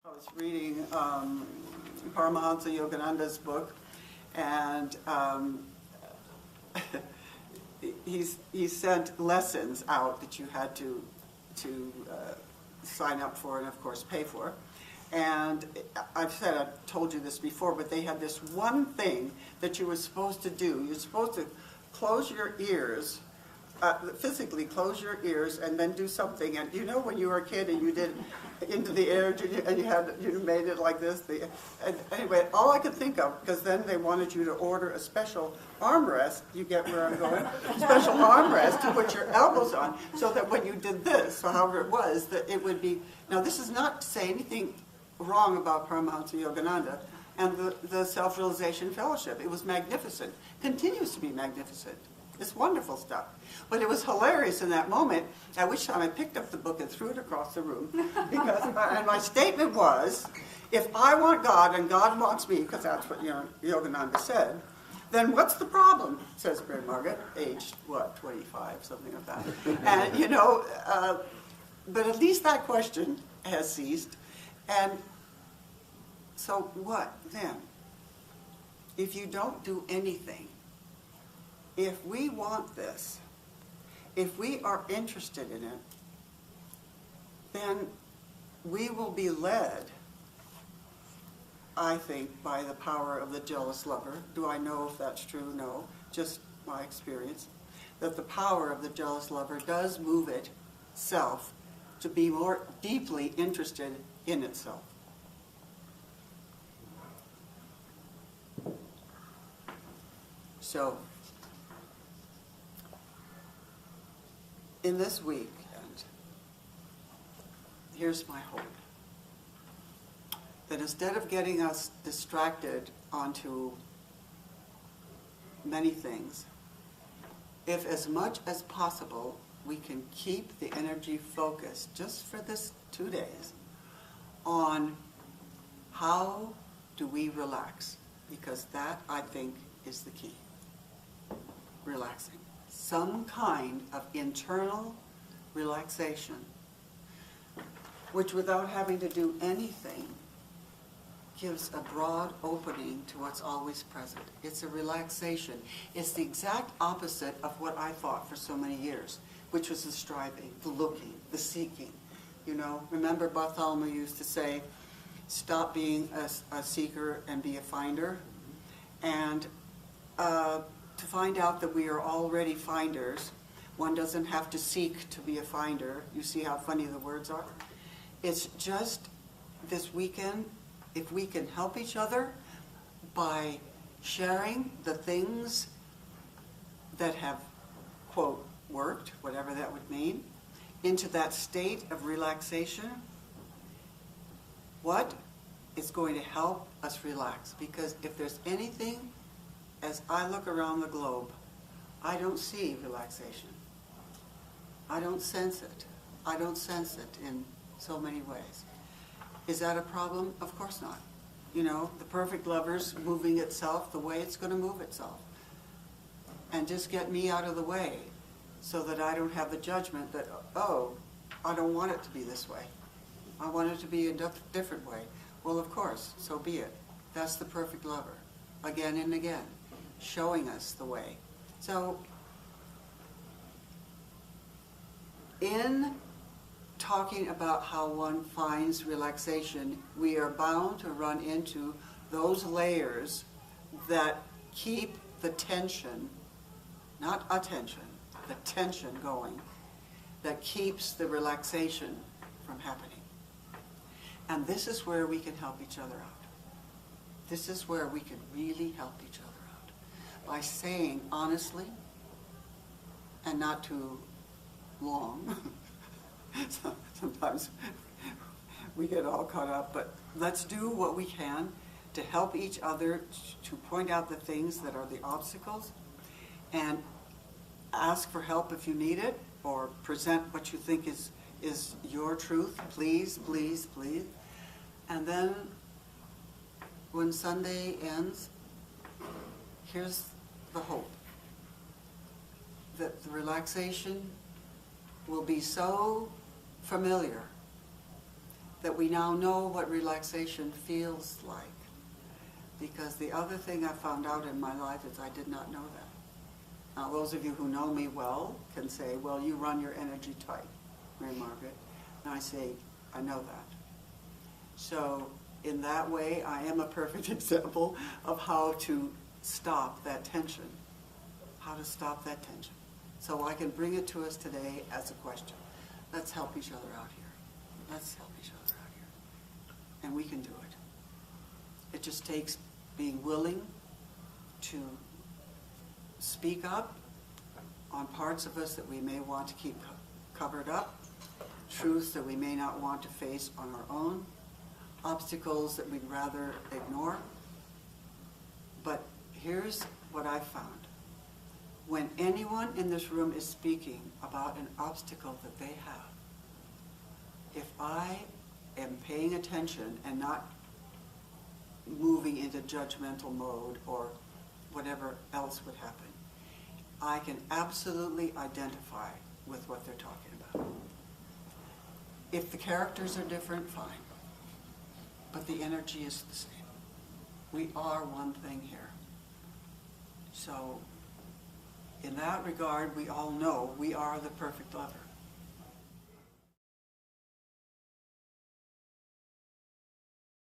I was reading Paramahansa Yogananda's book, and he sent lessons out that you had to sign up for and, of course, pay for. And I've told you this before, but they had this one thing that you were supposed to do. You're supposed to close your ears, physically close your ears, and then do something. And you know, when you were a kid and you did into the air, and you made it like this. And anyway, all I could think of, because then they wanted you to order a special armrest. You get where I'm going? Special armrest to put your elbows on, so that when you did this, or however it was, that it would be. Now, this is not to say anything wrong about Paramahansa Yogananda and the Self-Realization Fellowship. It was magnificent. Continues to be magnificent. It's wonderful stuff. But it was hilarious in that moment, at which time I picked up the book and threw it across the room. And my statement was, if I want God and God wants me, because that's what Yogananda said, then what's the problem, says Margaret, aged, 25, something like that. And, but at least that question has ceased. And so what then? If you don't do anything, if we want this, if we are interested in it, then we will be led, I think, by the power of the jealous lover. Do I know if that's true? No. Just my experience. That the power of the jealous lover does move itself to be more deeply interested in itself. So, in this week, and here's my hope, that instead of getting us distracted onto many things, if as much as possible we can keep the energy focused, just for this 2 days, on how do we relax, because that, I think, is the key. Relaxing. Some kind of internal relaxation, which without having to do anything, gives a broad opening to what's always present. It's a relaxation. It's the exact opposite of what I thought for so many years, which was the striving, the looking, the seeking. Remember Bartholomew used to say, stop being a seeker and be a finder. And to find out that we are already finders, one doesn't have to seek to be a finder. You see how funny the words are? It's just this weekend, if we can help each other by sharing the things that have, quote, worked, whatever that would mean, into that state of relaxation, what is going to help us relax? Because if there's anything, as I look around the globe, I don't see relaxation. I don't sense it. I don't sense it in so many ways. Is that a problem? Of course not. The perfect lover's moving itself the way it's going to move itself. And just get me out of the way so that I don't have the judgment that, oh, I don't want it to be this way. I want it to be a different way. Well, of course, so be it. That's the perfect lover, again and again, showing us the way. So, in talking about how one finds relaxation, we are bound to run into those layers that keep the tension, not attention, the tension going, that keeps the relaxation from happening. And this is where we can help each other out. This is where we can really help each other out. By saying honestly, and not too long, sometimes we get all caught up, but let's do what we can to help each other, to point out the things that are the obstacles, and ask for help if you need it, or present what you think is your truth, please, please, please. And then when Sunday ends, here's the hope, that the relaxation will be so familiar that we now know what relaxation feels like. Because the other thing I found out in my life is I did not know that. Now, those of you who know me well can say, well, you run your energy tight, Mary Margaret. And I say, I know that. So in that way, I am a perfect example of how to stop that tension. How to stop that tension. So I can bring it to us today as a question. Let's help each other out here. Let's help each other out here. And we can do it. It just takes being willing to speak up on parts of us that we may want to keep covered up, truths that we may not want to face on our own, obstacles that we'd rather ignore. But here's what I found. When anyone in this room is speaking about an obstacle that they have, if I am paying attention and not moving into judgmental mode or whatever else would happen, I can absolutely identify with what they're talking about. If the characters are different, fine. But the energy is the same. We are one thing here. So, in that regard, we all know we are the perfect lover.